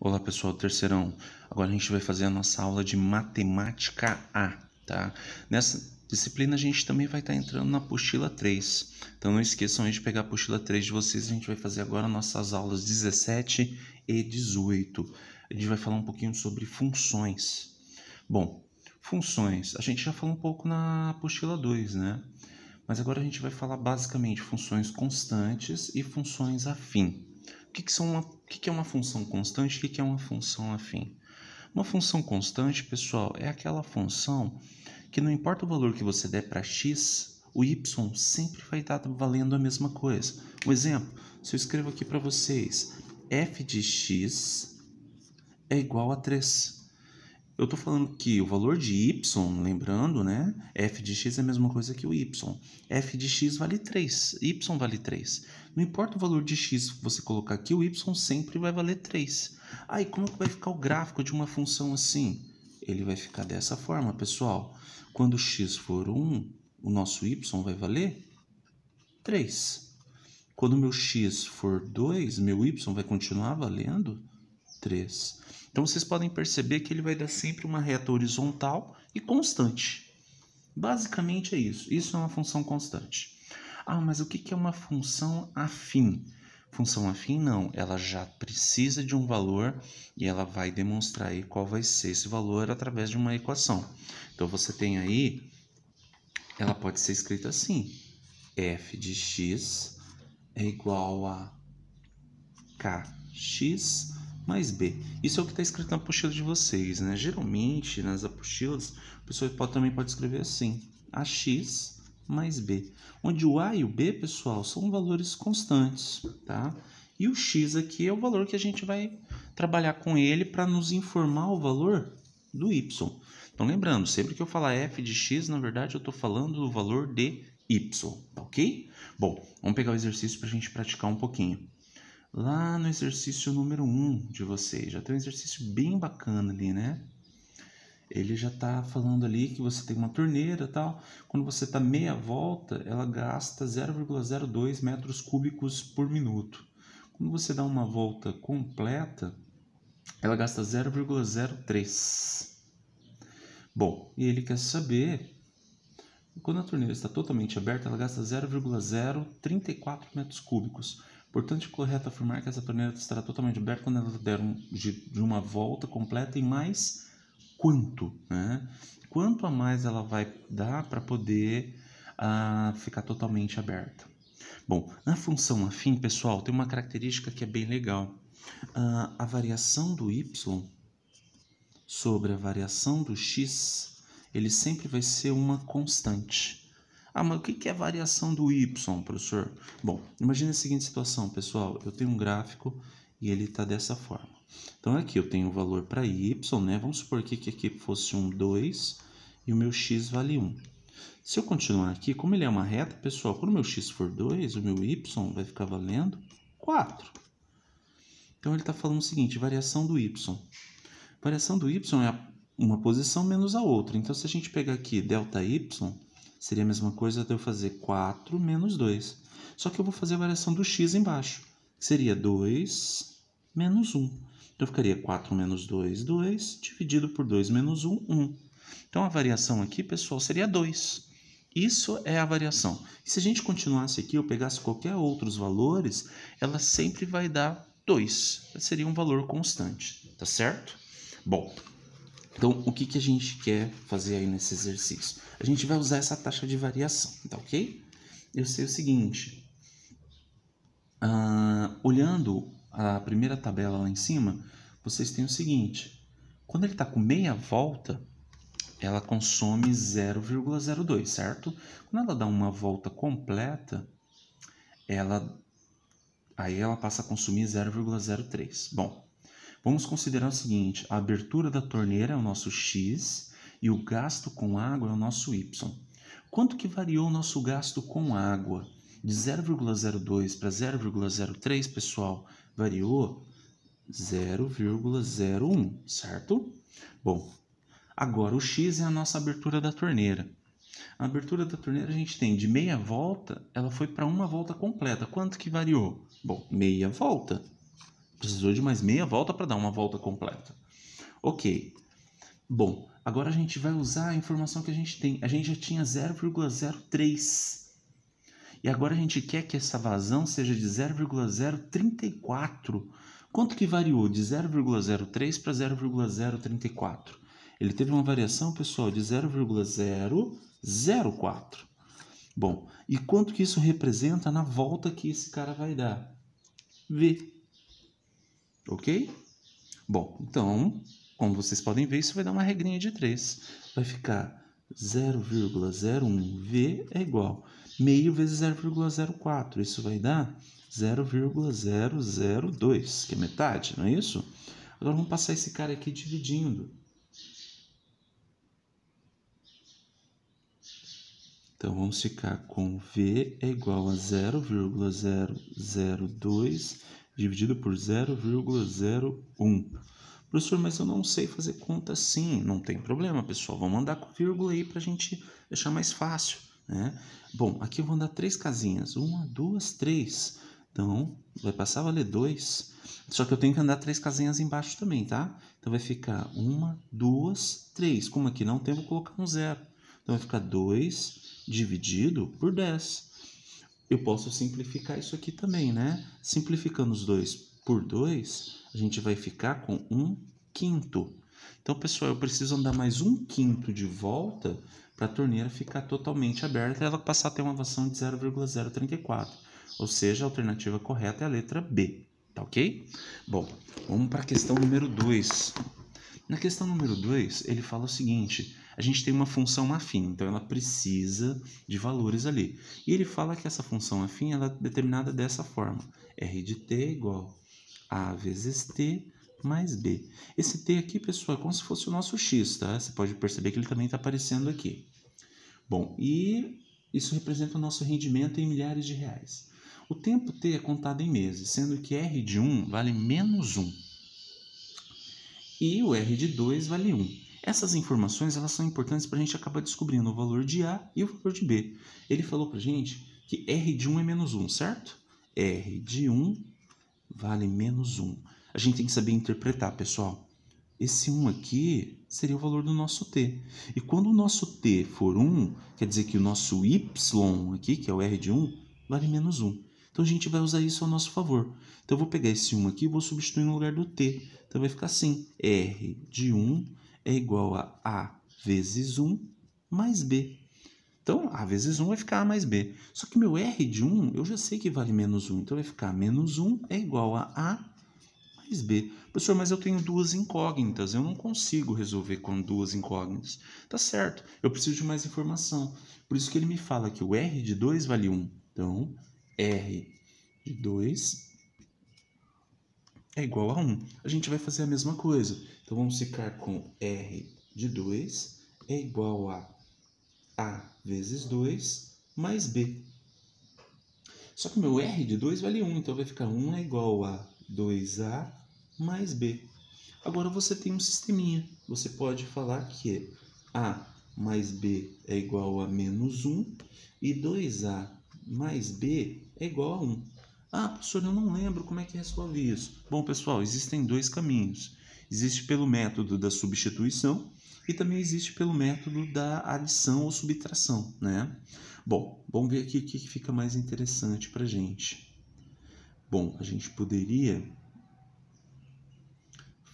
Olá pessoal, terceirão. Agora a gente vai fazer a nossa aula de matemática A, tá? Nessa disciplina a gente também vai estar entrando na apostila 3. Então não esqueçam de pegar a apostila 3 de vocês. A gente vai fazer agora nossas aulas 17 e 18. A gente vai falar um pouquinho sobre funções. Bom, funções. A gente já falou um pouco na apostila 2, né? Mas agora a gente vai falar basicamente funções constantes e funções afim. O que é uma função constante e o que é uma função afim? Uma função constante, pessoal, é aquela função que não importa o valor que você der para x, o y sempre vai estar valendo a mesma coisa. Um exemplo, se eu escrevo aqui para vocês, f de x é igual a 3. Eu estou falando que o valor de y, lembrando, né? F de x é a mesma coisa que o y. F de x vale 3, y vale 3. Não importa o valor de x que você colocar aqui, o y sempre vai valer 3. Aí, como que vai ficar o gráfico de uma função assim? Ele vai ficar dessa forma, pessoal. Quando x for 1, o nosso y vai valer 3. Quando meu x for 2, meu y vai continuar valendo 3. Então, vocês podem perceber que ele vai dar sempre uma reta horizontal e constante. Basicamente é isso. Isso é uma função constante. Ah, mas o que é uma função afim? Função afim não, ela já precisa de um valor e ela vai demonstrar aí qual vai ser esse valor através de uma equação. Então, você tem aí, ela pode ser escrita assim, f de x é igual a kx mais b. Isso é o que está escrito na apostila de vocês, né? Geralmente, nas apostilas, a pessoa também pode escrever assim, ax mais b. Onde o a e o b, pessoal, são valores constantes, tá? E o x aqui é o valor que a gente vai trabalhar com ele para nos informar o valor do y. Então, lembrando, sempre que eu falar f de x, na verdade, eu estou falando do valor de y, tá ok? Bom, vamos pegar o exercício para a gente praticar um pouquinho. Lá no exercício número 1 de vocês, já tem um exercício bem bacana ali, né? Ele já está falando ali que você tem uma torneira e tal. Quando você está meia volta, ela gasta 0,02 metros cúbicos por minuto. Quando você dá uma volta completa, ela gasta 0,03. Bom, e ele quer saber, quando a torneira está totalmente aberta, ela gasta 0,034 metros cúbicos. Portanto, é correto afirmar que essa torneira estará totalmente aberta quando ela der de uma volta completa e mais quanto, né? Quanto a mais ela vai dar para poder ficar totalmente aberta? Bom, na função afim, pessoal, tem uma característica que é bem legal. A variação do y sobre a variação do x, ele sempre vai ser uma constante. Ah, mas o que é a variação do y, professor? Bom, imagine a seguinte situação, pessoal. Eu tenho um gráfico e ele está dessa forma. Então, aqui eu tenho o valor para y, né? Vamos supor aqui que aqui fosse um 2 e o meu x vale 1. Se eu continuar aqui, como ele é uma reta, pessoal, quando o meu x for 2, o meu y vai ficar valendo 4. Então, ele está falando o seguinte, variação do y. Variação do y é uma posição menos a outra. Então, se a gente pegar aqui ΔY, seria a mesma coisa de eu fazer 4 menos 2. Só que eu vou fazer a variação do x embaixo, que seria 2 menos 1. Então, ficaria 4 menos 2, 2, dividido por 2 menos 1, 1. Então, a variação aqui, pessoal, seria 2. Isso é a variação. E se a gente continuasse aqui, eu pegasse qualquer outros valores, ela sempre vai dar 2. Seria um valor constante, tá certo? Bom, então o que a gente quer fazer aí nesse exercício? A gente vai usar essa taxa de variação, tá ok? Eu sei o seguinte, olhando a primeira tabela lá em cima, vocês têm o seguinte, quando ele está com meia volta, ela consome 0,02, certo? Quando ela dá uma volta completa, aí ela passa a consumir 0,03. Bom, vamos considerar o seguinte, a abertura da torneira é o nosso x e o gasto com água é o nosso y. Quanto que variou o nosso gasto com água? De 0,02 para 0,03, pessoal, variou 0,01, certo? Bom, agora o x é a nossa abertura da torneira. A abertura da torneira a gente tem de meia volta, ela foi para uma volta completa. Quanto que variou? Bom, meia volta. Precisou de mais meia volta para dar uma volta completa. Ok. Bom, agora a gente vai usar a informação que a gente tem. A gente já tinha 0,03. E agora a gente quer que essa vazão seja de 0,034. Quanto que variou de 0,03 para 0,034? Ele teve uma variação, pessoal, de 0,004. Bom, e quanto que isso representa na volta que esse cara vai dar? V. Ok? Bom, então, como vocês podem ver, isso vai dar uma regrinha de 3. Vai ficar 0,01V é igual meio vezes 0,04. Isso vai dar 0,002, que é metade, não é isso? Agora vamos passar esse cara aqui dividindo. Então, vamos ficar com V é igual a 0,002 dividido por 0,01. Professor, mas eu não sei fazer conta assim. Não tem problema, pessoal. Vamos andar com vírgula aí para a gente deixar mais fácil, né? Bom, aqui eu vou andar 3 casinhas. 1, 2, 3. Então, vai passar a valer 2. Só que eu tenho que andar 3 casinhas embaixo também, tá? Então, vai ficar 1, 2, 3. Como aqui não tem, eu vou colocar um 0. Então, vai ficar 2 dividido por 10. Eu posso simplificar isso aqui também, né? Simplificando os 2 por 2, a gente vai ficar com 1/5. Então, pessoal, eu preciso andar mais 1/5 de volta para a torneira ficar totalmente aberta e ela passar a ter uma vazão de 0,034. Ou seja, a alternativa correta é a letra B, tá ok? Bom, vamos para a questão número 2. Na questão número 2, ele fala o seguinte: a gente tem uma função afim, então ela precisa de valores ali. E ele fala que essa função afim ela é determinada dessa forma: R de t é igual a vezes t mais b. Esse t aqui, pessoal, é como se fosse o nosso x, tá? Você pode perceber que ele também está aparecendo aqui. Bom, e isso representa o nosso rendimento em milhares de reais. O tempo t é contado em meses, sendo que R de 1 vale menos 1. E o R de 2 vale 1. Essas informações elas são importantes para a gente acabar descobrindo o valor de A e o valor de B. Ele falou para a gente que R de 1 é menos 1, certo? R de 1 vale menos 1. A gente tem que saber interpretar, pessoal. Esse 1 aqui seria o valor do nosso t. E quando o nosso t for 1, quer dizer que o nosso y aqui, que é o R de 1, vale menos 1. Então, a gente vai usar isso ao nosso favor. Então, eu vou pegar esse 1 aqui e vou substituir no lugar do t. Então, vai ficar assim: R de 1 é igual a vezes 1 mais B. Então, A vezes 1 vai ficar A mais B. Só que meu R de 1, eu já sei que vale menos 1. Então, vai ficar menos 1 é igual a mais B. Professor, mas eu tenho duas incógnitas. Eu não consigo resolver com duas incógnitas. Tá certo. Eu preciso de mais informação. Por isso que ele me fala que o R de 2 vale 1. Então, R de 2 é igual a 1. A gente vai fazer a mesma coisa. Então, vamos ficar com R de 2 é igual a vezes 2 mais B. Só que o meu R de 2 vale 1, então vai ficar 1 é igual a 2A mais B. Agora você tem um sisteminha. Você pode falar que A mais B é igual a menos 1 e 2A mais B é igual a 1. Ah, professor, eu não lembro como é que resolve isso. Bom, pessoal, existem dois caminhos. Existe pelo método da substituição e também existe pelo método da adição ou subtração, né? Bom, vamos ver aqui o que fica mais interessante para a gente. Bom, a gente poderia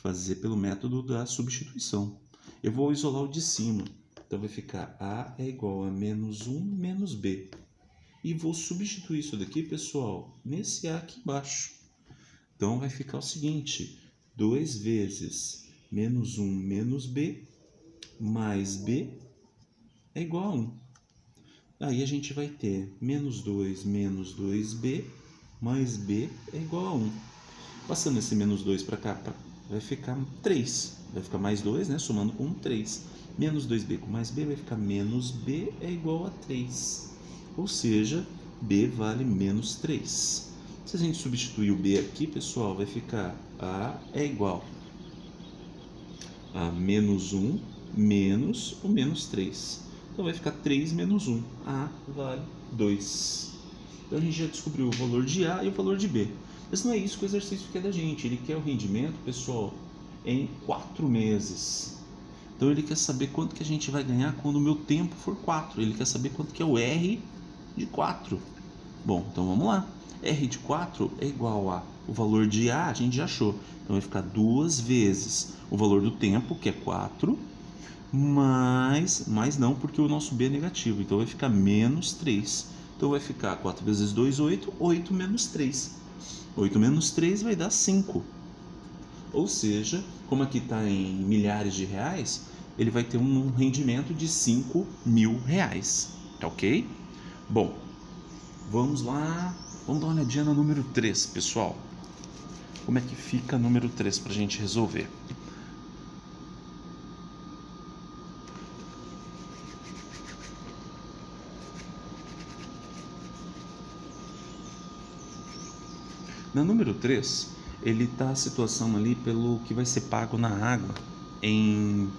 fazer pelo método da substituição. Eu vou isolar o de cima. Então, vai ficar A é igual a menos 1 menos B. E vou substituir isso daqui, pessoal, nesse A aqui embaixo. Então, vai ficar o seguinte: 2 vezes menos 1 menos B mais B é igual a 1. Aí a gente vai ter menos 2 menos 2B mais B é igual a 1. Passando esse menos 2 para cá, vai ficar 3. Vai ficar mais 2, né? Somando com 1, 3. Menos 2B com mais B vai ficar menos B é igual a 3. Ou seja, B vale menos 3. Se a gente substituir o B aqui, pessoal, vai ficar A é igual a menos 1 menos o menos 3. Então, vai ficar 3 menos 1. A vale 2. Então, a gente já descobriu o valor de A e o valor de B. Mas não é isso que o exercício quer da gente. Ele quer o rendimento, pessoal, em 4 meses. Então ele quer saber quanto que a gente vai ganhar quando o meu tempo for 4. Ele quer saber quanto que é o R de 4. Bom, então vamos lá. R de 4 é igual a o valor de A, a gente já achou. Então vai ficar 2 vezes o valor do tempo, que é 4, mais não, porque o nosso B é negativo. Então vai ficar menos 3. Então vai ficar 4 vezes 2, 8. 8 menos 3. 8 menos 3 vai dar 5. Ou seja, como aqui está em milhares de reais, ele vai ter um rendimento de 5.000 reais. Tá ok? Bom, vamos lá. Vamos dar uma olhadinha no número 3, pessoal. Como é que fica o número 3 para a gente resolver? No número 3, ele está a situação ali pelo que vai ser pago na água em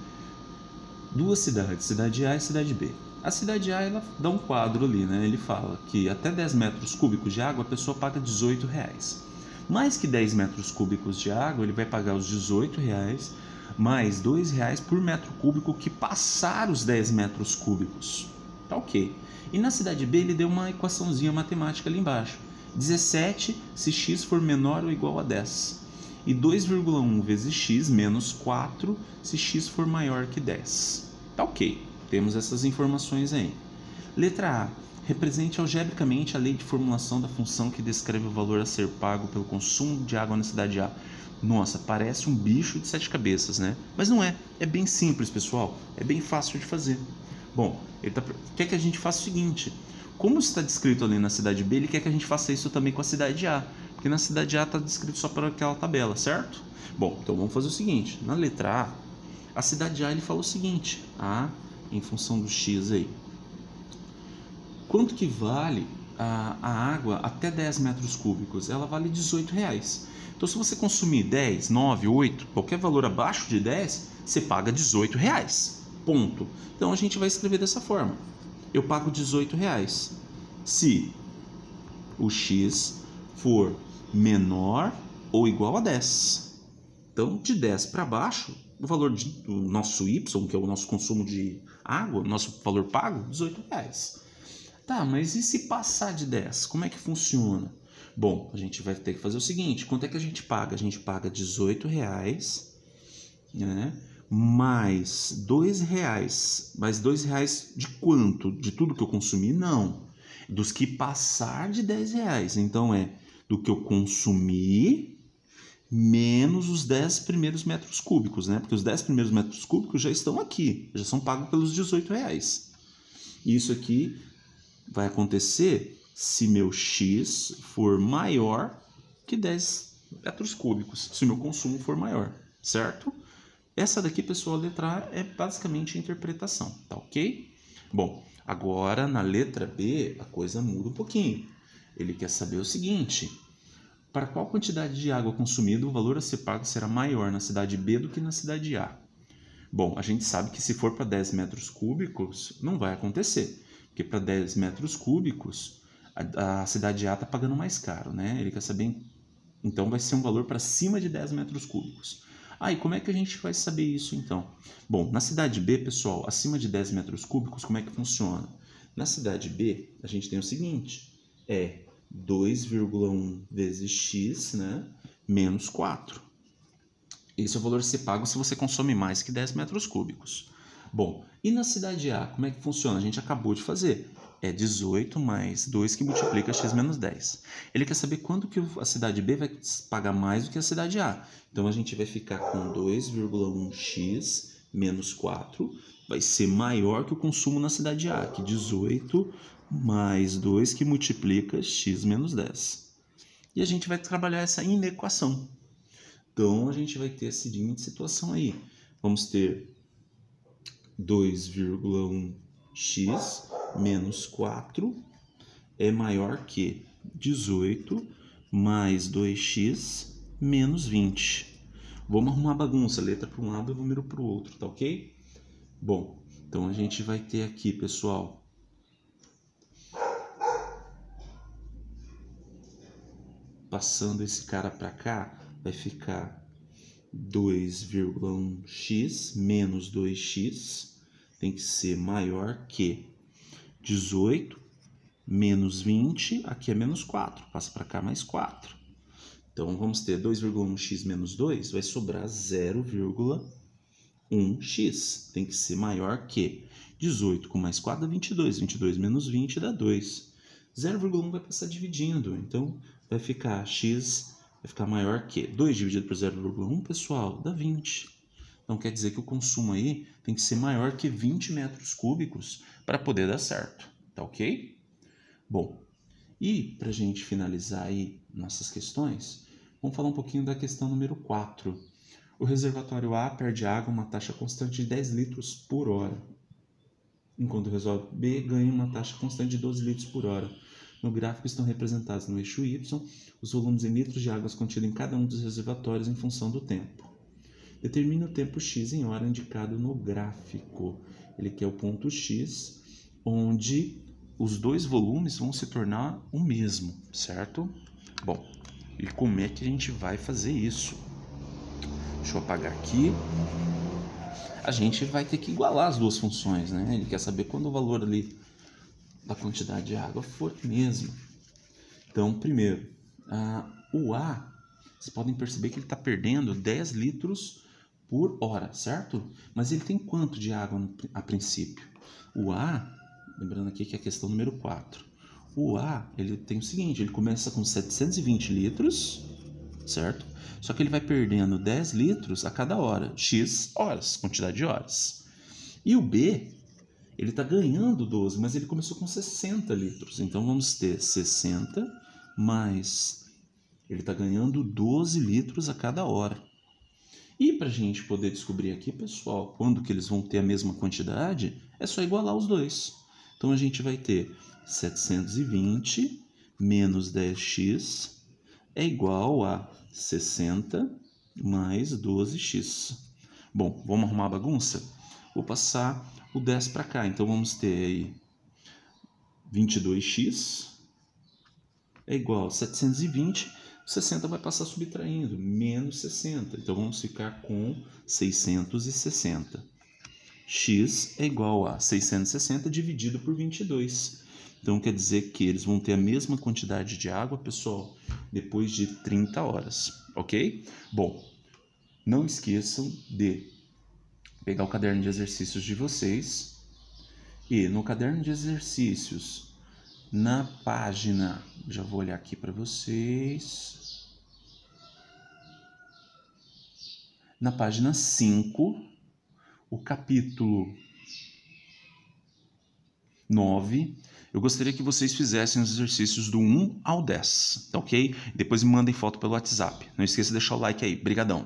duas cidades, cidade A e cidade B. A cidade A, ela dá um quadro ali, né? Ele fala que até 10 metros cúbicos de água a pessoa paga R$18. Mais que 10 metros cúbicos de água, ele vai pagar os R$18 mais R$2 por metro cúbico que passar os 10 metros cúbicos. Tá ok. E na cidade B ele deu uma equaçãozinha matemática ali embaixo. 17 se x for menor ou igual a 10. E 2,1 vezes x menos 4 se x for maior que 10. Tá ok, temos essas informações aí. Letra A. Represente algebricamente a lei de formulação da função que descreve o valor a ser pago pelo consumo de água na cidade A. Nossa, parece um bicho de 7 cabeças, né? Mas não é, é bem simples, pessoal, é bem fácil de fazer. Bom, ele quer que a gente faça o seguinte: como está descrito ali na cidade B, ele quer que a gente faça isso também com a cidade A, porque na cidade A está descrito só para aquela tabela, certo? Bom, então vamos fazer o seguinte: na letra A cidade A ele fala o seguinte: A em função do x aí. Quanto que vale a água até 10 metros cúbicos? Ela vale R$18. Então, se você consumir 10, 9, 8, qualquer valor abaixo de 10, você paga R$18. Ponto. Então, a gente vai escrever dessa forma: eu pago R$18 se o x for menor ou igual a 10. Então, de 10 para baixo, o valor do nosso y, que é o nosso consumo de água, nosso valor pago, R$18. Tá, mas e se passar de 10? Como é que funciona? Bom, a gente vai ter que fazer o seguinte: quanto é que a gente paga? A gente paga R$18, né? Mais R$2. Mais R$2 de quanto? De tudo que eu consumi? Não. Dos que passar de R$10. Então é do que eu consumi menos os 10 primeiros metros cúbicos, né? Porque os 10 primeiros metros cúbicos já estão aqui, já são pagos pelos R$18. E isso aqui vai acontecer se meu x for maior que 10 metros cúbicos, se o meu consumo for maior, certo? Essa daqui, pessoal, a letra A é basicamente a interpretação, tá ok? Bom, agora na letra B a coisa muda um pouquinho. Ele quer saber o seguinte: para qual quantidade de água consumida o valor a ser pago será maior na cidade B do que na cidade A? Bom, a gente sabe que se for para 10 metros cúbicos, não vai acontecer. Porque para 10 metros cúbicos, a cidade A está pagando mais caro, né? Ele quer saber, então vai ser um valor para cima de 10 metros cúbicos. E como é que a gente vai saber isso então? Bom, na cidade B, pessoal, acima de 10 metros cúbicos, como é que funciona? Na cidade B, a gente tem o seguinte: é 2,1 vezes x, né, menos 4. Esse é o valor a ser pago se você consome mais que 10 metros cúbicos. Bom, e na cidade A, como é que funciona? A gente acabou de fazer. É 18 mais 2 que multiplica x menos 10. Ele quer saber quanto que a cidade B vai pagar mais do que a cidade A. Então, a gente vai ficar com 2,1x menos 4. Vai ser maior que o consumo na cidade A, que 18 mais 2 que multiplica x menos 10. E a gente vai trabalhar essa inequação. Então, a gente vai ter a seguinte situação aí. Vamos ter 2,1x menos 4 é maior que 18 mais 2x menos 20. Vamos arrumar bagunça, letra para um lado e número para o outro, tá ok? Bom, então a gente vai ter aqui, pessoal, passando esse cara para cá, vai ficar 2,1x menos 2x tem que ser maior que 18 menos 20, aqui é menos 4, passa para cá mais 4. Então, vamos ter 2,1x menos 2, vai sobrar 0,1x. Tem que ser maior que 18 com mais 4 dá 22. 22 menos 20 dá 2. 0,1 vai passar dividindo. Então, vai ficar x, vai ficar maior que 2 dividido por 0,1, pessoal, dá 20. Então, quer dizer que o consumo aí tem que ser maior que 20 metros cúbicos para poder dar certo. Tá ok? Bom, e para a gente finalizar aí nossas questões, vamos falar um pouquinho da questão número 4. O reservatório A perde água uma taxa constante de 10 litros por hora, enquanto o reservatório B ganha uma taxa constante de 12 litros por hora. No gráfico estão representados no eixo Y os volumes em litros de águas contidos em cada um dos reservatórios em função do tempo. Determine o tempo x em hora indicado no gráfico. Ele quer o ponto x, onde os dois volumes vão se tornar o mesmo, certo? Bom, e como é que a gente vai fazer isso? Deixa eu apagar aqui. A gente vai ter que igualar as duas funções, né? Ele quer saber quando o valor ali da quantidade de água for mesmo. Então, primeiro, o A, vocês podem perceber que ele está perdendo 10 litros por hora, certo? Mas ele tem quanto de água a princípio? O A, lembrando aqui que é a questão número 4. O A, ele tem o seguinte, ele começa com 720 litros, certo? Só que ele vai perdendo 10 litros a cada hora, x horas, quantidade de horas. E o B, ele está ganhando 12, mas ele começou com 60 litros. Então, vamos ter 60 mais... ele está ganhando 12 litros a cada hora. E para a gente poder descobrir aqui, pessoal, quando que eles vão ter a mesma quantidade, é só igualar os dois. Então, a gente vai ter 720 menos 10x é igual a 60 mais 12x. Bom, vamos arrumar a bagunça? Vou passar o 10 para cá. Então, vamos ter aí 22x é igual a 720. 60 vai passar subtraindo, menos 60. Então, vamos ficar com 660. X é igual a 660 dividido por 22. Então, quer dizer que eles vão ter a mesma quantidade de água, pessoal, depois de 30 horas, ok? Bom, não esqueçam de pegar o caderno de exercícios de vocês e no caderno de exercícios, na página, já vou olhar aqui para vocês, na página 5, o capítulo 9, eu gostaria que vocês fizessem os exercícios do 1 ao 10, tá ok? Depois me mandem foto pelo WhatsApp. Não esqueça de deixar o like aí. Brigadão!